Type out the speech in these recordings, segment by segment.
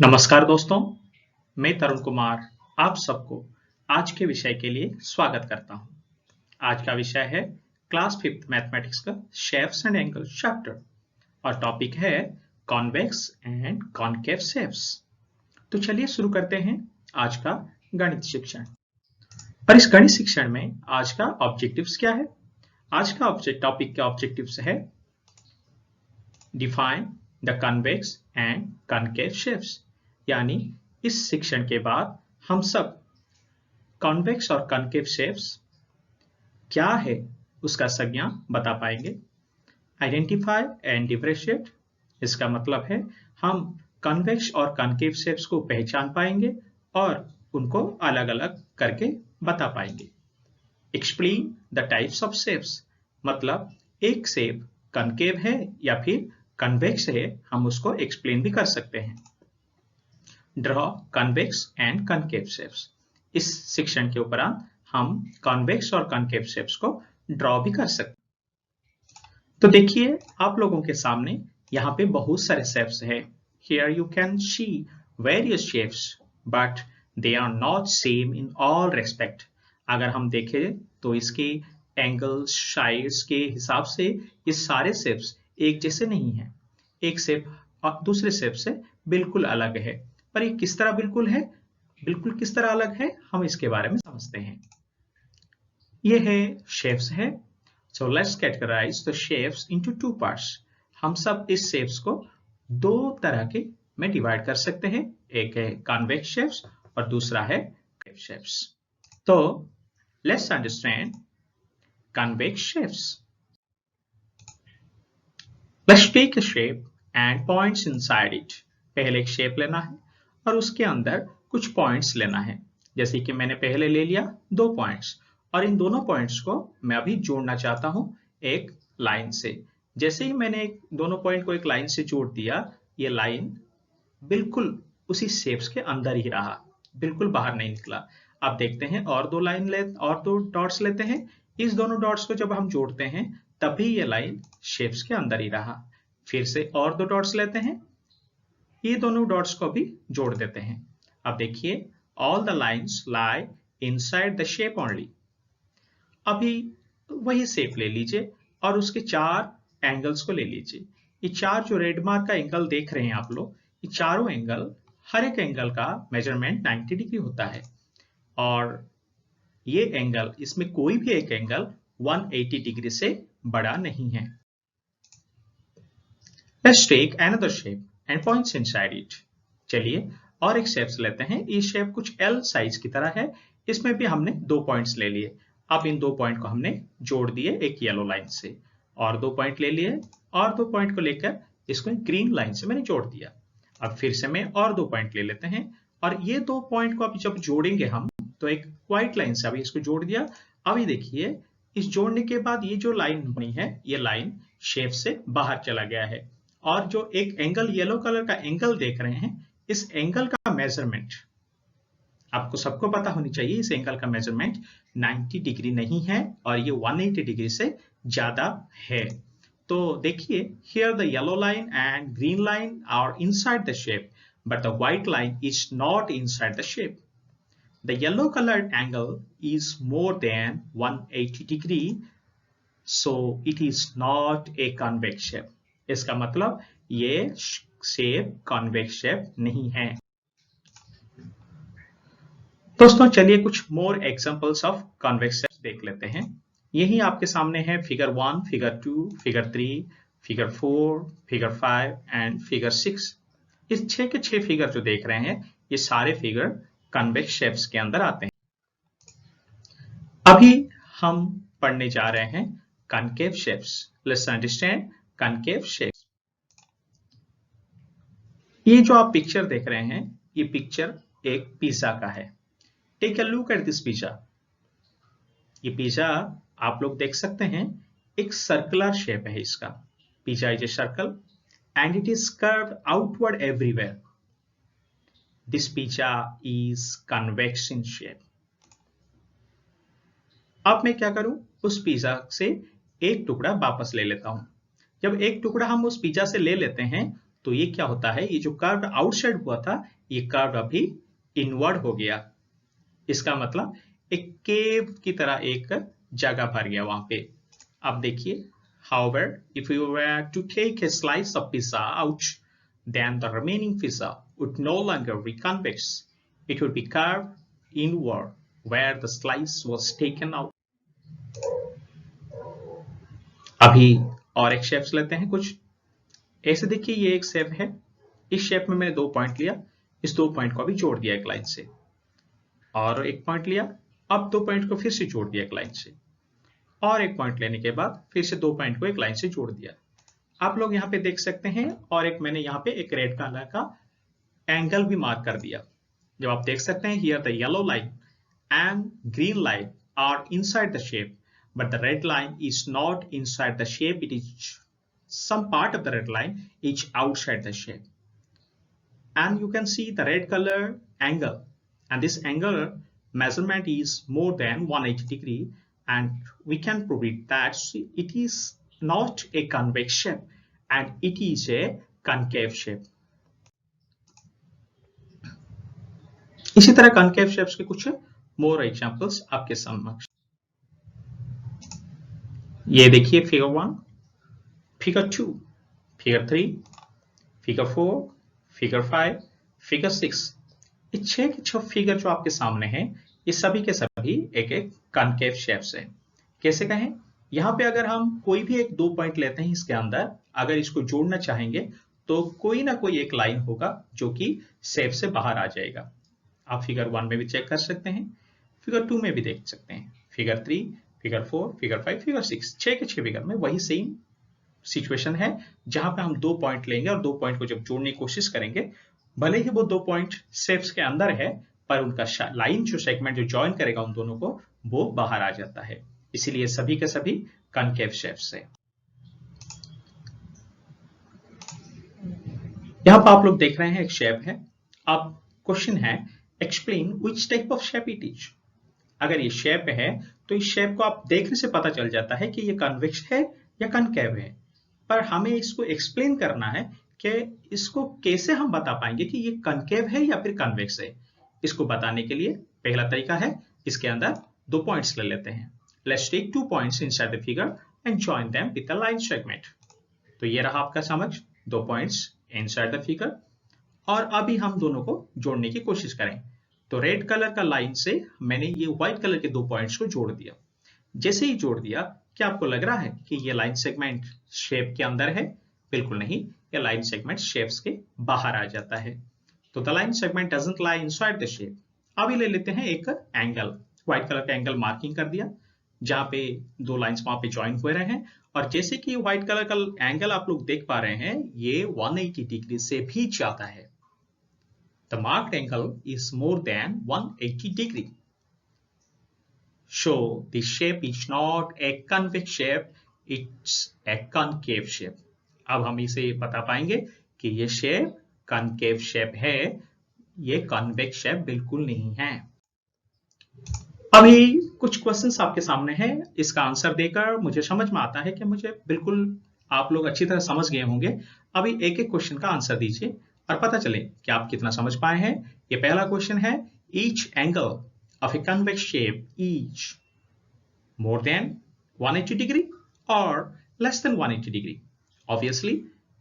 नमस्कार दोस्तों, मैं तरुण कुमार आप सबको आज के विषय के लिए स्वागत करता हूं। आज का विषय है क्लास 5th मैथमेटिक्स का शेप्स एंड एंगल्स चैप्टर और टॉपिक है कॉन्वेक्स एंड कॉनकेव शेप्स। तो चलिए शुरू करते हैं आज का गणित शिक्षण। और इस गणित शिक्षण में आज का ऑब्जेक्टिव्स क्या है? आज का टॉपिक का ऑब्जेक्टिव्स है define the convex and concave shapes, यानी इस शिक्षण के बाद हम सब कॉन्वेक्स और कॉनकेव शेप्स क्या है उसका संज्ञा बता पाएंगे। आइडेंटिफाई एंड डिफरेंशिएट, इसका मतलब है हम कॉन्वेक्स और कॉनकेव शेप्स को पहचान पाएंगे और उनको अलग अलग करके बता पाएंगे। Explain the types of shapes, मतलब एक शेप कॉनकेव है या फिर कॉन्वेक्स है, हम उसको एक्सप्लेन भी कर सकते हैं। Draw convex and concave shapes, इस शिक्षण के उपरांत हम कॉन्वेक्स और कॉनकेव शेप्स को ड्रॉ भी कर सकते हैं। तो देखिए आप लोगों के सामने यहाँ पे बहुत सारे शेप्स है। Here you can see various shapes, but they are not same in all respect. अगर हम देखें तो इसके एंगल्स साइड्स के हिसाब से ये सारे शेप्स एक जैसे नहीं है। एक शेप दूसरे शेप से बिल्कुल अलग है, पर ये किस तरह बिल्कुल है, बिल्कुल किस तरह अलग है, हम इसके बारे में समझते हैं। ये है शेप्स है। So let's categorize the shapes into two parts. हम सब इस शेप्स को दो तरह के में डिवाइड कर सकते हैं। एक है कॉन्वेक्स शेप्स और दूसरा है कॉनकेव शेप्स। तो let's understand convex shapes. Let's take a shape and points inside it. पहले एक शेप लेना है और उसके अंदर कुछ पॉइंट्स लेना है। जैसे कि मैंने पहले ले लिया 2 पॉइंट्स और इन दोनों पॉइंट्स को मैं अभी जोड़ना चाहता हूं एक लाइन से। जैसे ही मैंने दोनों पॉइंट को एक लाइन से जोड़ दिया, ये लाइन बिल्कुल उसी शेप्स के अंदर ही रहा, बिल्कुल बाहर नहीं निकला। अब देखते हैं और दो डॉट्स लेते हैं। इस दोनों डॉट्स को जब हम जोड़ते हैं तभी ये लाइन शेप्स के अंदर ही रहा। फिर से और 2 डॉट्स लेते हैं, ये दोनों डॉट्स को भी जोड़ देते हैं। अब देखिए all the lines lie inside the shape only. अभी वही शेप ले लीजिए और उसके 4 एंगल्स को ले लीजिए। ये 4 जो रेड मार्क का एंगल देख रहे हैं आप लोग, ये चारों एंगल, हर एक एंगल का मेजरमेंट 90 डिग्री होता है और ये एंगल, इसमें कोई भी एक एंगल 180 डिग्री से बड़ा नहीं है। Let's take another shape and points inside it. चलिए और एक शेप्स लेते हैं। ये शेप कुछ L साइज की तरह है। इसमें भी हमने 2 पॉइंट्स ले लिए। अब इन 2 पॉइंट को हमने जोड़ दिए एक येलो लाइन से और 2 पॉइंट ले लिए और 2 पॉइंट को लेकर इसको ग्रीन लाइन से मैंने जोड़ दिया। अब फिर से मैं और 2 पॉइंट ले लेते हैं और ये 2 पॉइंट को अभी जब जोड़ेंगे हम तो एक व्हाइट लाइन से अभी इसको जोड़ दिया। अभी देखिए इस जोड़ने के बाद ये जो लाइन बनी है, ये लाइन शेप से बाहर चला गया है और जो एक एंगल येलो कलर का एंगल देख रहे हैं, इस एंगल का मेजरमेंट आपको सबको पता होनी चाहिए। इस एंगल का मेजरमेंट 90 डिग्री नहीं है और ये 180 डिग्री से ज्यादा है। तो देखिए here the yellow line and green line are inside the shape, but the white line is not inside the shape. The yellow colored angle is more than 180 degree, so it is not a convex shape. इसका मतलब ये shape convex shape नहीं है। दोस्तों चलिए कुछ more examples of convex shapes देख लेते हैं। यही आपके सामने है figure 1, figure 2, figure 3, figure 4, figure 5 and figure 6। इस 6 के 6 फिगर जो देख रहे हैं, ये सारे फिगर कॉन्वेक्स शेप्स के अंदर आते हैं। अभी हम पढ़ने जा रहे हैं concave shapes. Let's understand concave shapes. ये जो आप पिक्चर देख रहे हैं, ये पिक्चर एक पिज्जा का है। Take a look at this pizza. ये पिज्जा आप लोग देख सकते हैं, एक सर्कुलर शेप है इसका। Pizza is a circle and it is curved outward everywhere. This pizza is convex in shape. अब मैं क्या करूं, उस पिज्जा से एक टुकड़ा वापस ले लेता हूं। जब एक टुकड़ा हम उस पिज्जा से ले लेते हैं तो ये क्या होता है, ये जो कर्व आउटसाइड हुआ था ये कर्व अभी इनवर्ड हो गया। इसका मतलब एक केव की तरह एक जगह भर गया वहां पे। अब देखिए, however, if you were to take a slice of pizza out, then the remaining pizza would no longer be convex. It would be curved inward where the slice was taken out. अभी और एक shapes लेते हैं कुछ ऐसे। देखिए, ये एक शेप है, इस शेप में मैंने 2 पॉइंट लिया, इस 2 पॉइंट को अभी जोड़ दिया एक लाइन से, और एक पॉइंट लिया, अब 2 पॉइंट को फिर से जोड़ दिया एक लाइन से, और एक पॉइंट लेने के बाद फिर से 2 पॉइंट को एक लाइन से जोड़ दिया। आप लोग यहाँ पे देख सकते हैं, और एक मैंने यहाँ पे एक रेड कलर का एंगल भी मार्क कर दिया। जब आप देख सकते हैं, here the yellow line and green line are inside the shape, but the red line is not inside the shape, it is some part of the red line is outside the shape. And you can see the red color angle, and this angle measurement is more than 180 degree, and we can prove it that it is not a convex shape and it is a concave shape. इसी तरह concave shapes के कुछ more examples आपके समक्ष। ये देखिए figure 1, Figure 2, Figure 3, Figure 4, Figure 5, Figure 6। ये 6 के 6 फिगर जो आपके सामने हैं, ये सभी के सभी एक एक कॉनकेव शेप्स हैं। कैसे कहें, यहाँ पे अगर हम कोई भी एक 2 पॉइंट लेते हैं, इसके अंदर अगर इसको जोड़ना चाहेंगे तो कोई ना कोई एक लाइन होगा जो कि शेप से बाहर आ जाएगा। आप फिगर 1 में भी चेक कर सकते हैं, फिगर 2 में भी देख सकते हैं, फिगर 3, फिगर 4, फिगर 5, फिगर 6, 6 के 6 फिगर में वही सेम सिचुएशन है, जहां पे हम 2 पॉइंट लेंगे और 2 पॉइंट को जब जोड़ने की कोशिश करेंगे, भले ही वो 2 पॉइंट शेप्स के अंदर है, पर उनका लाइन जो सेगमेंट जो जॉइन करेगा उन दोनों को, वो बाहर आ जाता है। इसीलिए सभी के सभी कॉनकेव शेप्स है। यहां पर आप लोग देख रहे हैं एक शेप है। अब क्वेश्चन है, explain which type of shape it is. अगर ये शेप है तो इस शेप को आप देखने से पता चल जाता है कि ये कन्वेक्स है या कॉनकेव है, पर हमें इसको एक्सप्लेन करना है कि इसको कैसे हम बता पाएंगे कि ये कॉनकेव है या फिर कन्वेक्स है। इसको बताने के लिए पहला तरीका है, इसके अंदर 2 पॉइंट्स ले लेते हैं। Let's take 2 points inside the figure and join them with a line segment. तो ये रहा आपका समझ, 2 पॉइंट्स इनसाइड द फिगर, और अभी हम दोनों को जोड़ने की कोशिश करें। तो रेड कलर का लाइन से मैंने ये व्हाइट कलर के 2 पॉइंट्स को जोड़ दिया। जैसे ही जोड़ दिया, क्या आपको लग रहा है कि ये लाइन सेगमेंट शेप के अंदर है? बिल्कुल नहीं, ये लाइन सेगमेंट शेप्स के बाहर आ जाता है। तो the line segment doesn't lie inside the shape. अभी ले लेते हैं एक एंगल, व्हाइट कलर का एंगल मार्किंग कर दिया, जहां पे 2 लाइंस वहां पे ज्वाइन हुए रहे हैं, और जैसे कि व्हाइट कलर का एंगल आप लोग देख पा रहे हैं, ये 180 डिग्री से भी ज्यादा है। The marked angle is more than 180 degree. So the shape is not a convex shape, it's a concave shape. अब हम इसे बता पाएंगे कि ये शेप कॉनकेव शेप है, ये कॉन्वेक्स शेप बिल्कुल नहीं है। अभी कुछ क्वेश्चंस आपके सामने हैं, इसका आंसर देकर मुझे समझ में आता है कि मुझे बिल्कुल आप लोग अच्छी तरह समझ गए होंगे। अभी एक एक क्वेश्चन का आंसर दीजिए और पता चले कि आप कितना समझ पाए हैं। ये पहला क्वेश्चन है, each angle of a convex shape is more than 180 degree or less than 180 degree. Obviously,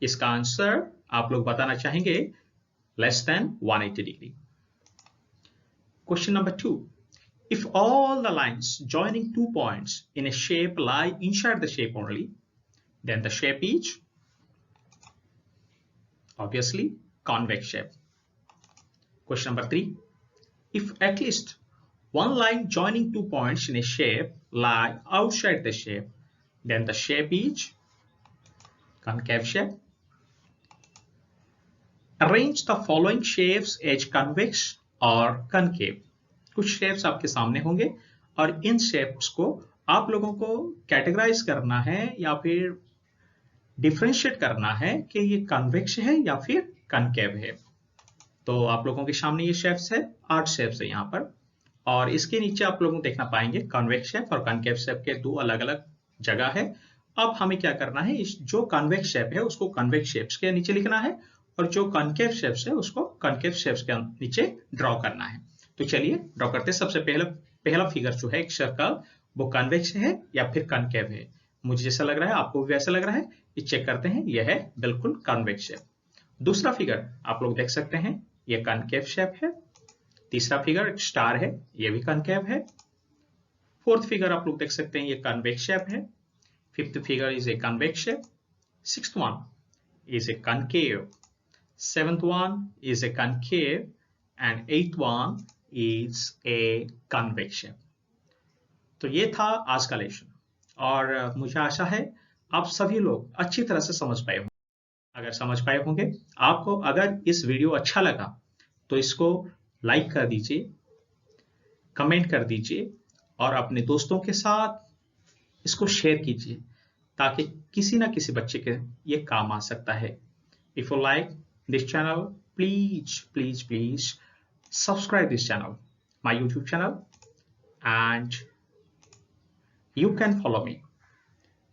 इसका आंसर आप लोग बताना चाहेंगे less than 180 degree. Question number 2. If all the lines joining 2 points in a shape lie inside the shape only, then the shape is obviously convex shape. Question number 3. If at least one line joining 2 points in a shape lie outside the shape, then the shape is concave shape. Arrange the following shapes as convex or concave. कुछ shapes आपके सामने होंगे और इन shapes को आप लोगों को categorise करना है या फिर डिफरेंशिएट करना है कि ये कन्वेक्स है या फिर कॉनकेव है। तो आप लोगों के सामने ये शेप्स है, 8 शेप्स है यहाँ पर, और इसके नीचे आप लोग देखना पाएंगे कॉन्वेक्स शेप और कॉनकेव शेप के 2 अलग अलग जगह है। अब हमें क्या करना है, इस जो कॉन्वेक्स शेप है उसको कॉन्वेक्स शेप्स के नीचे लिखना है और जो कॉनकेव शेप्स है उसको कॉनकेव शेप्स के नीचे ड्रॉ करना है। तो चलिए ड्रॉ करते हैं। सबसे पहला फिगर जो है एक सर्कल, वो कॉन्वेक्स है या फिर कॉनकेव है। मुझे जैसा लग रहा है आपको भी वैसा लग रहा है, ये चेक करते हैं। यह है बिल्कुल कॉन्वेक्स शेप। दूसरा फिगर आप लोग देख सकते हैं, ये कॉनकेव शेप है। तीसरा फिगर एक स्टार है, ये भी कॉनकेव है। फोर्थ फिगर आप लोग देख सकते हैं, ये कॉन्वेक्स शेप है। Fifth figure is a convex shape. Sixth one is a concave, seventh one is a concave, and eighth one is a convex shape. तो ये था आज का लेक्चर, और मुझे आशा है आप सभी लोग अच्छी तरह से समझ पाए होंगे। अगर समझ पाए होंगे, आपको अगर इस वीडियो अच्छा लगा तो इसको लाइक कर दीजिए, कमेंट कर दीजिए और अपने दोस्तों के साथ इसको शेयर कीजिए, ताकि किसी ना किसी बच्चे के ये काम आ सकता है। If you like this channel, please subscribe this channel, my YouTube channel, and you can follow me.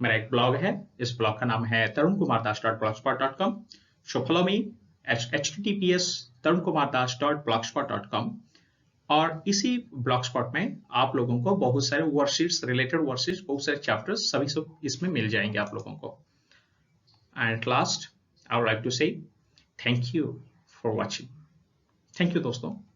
मेरा एक ब्लॉग है, इस ब्लॉग का नाम है tarunkumardas.blogspot.com. So follow me at https://tarunkumardas.blogspot.com. और इसी ब्लॉगस्पॉट में आप लोगों को बहुत सारे वर्कशीट्स, रिलेटेड वर्कशीट्स, बहुत सारे चैप्टर्स सभी सब इसमें मिल जाएंगे आप लोगों को। And last, I would like to say thank you for watching. Thank you दोस्तों।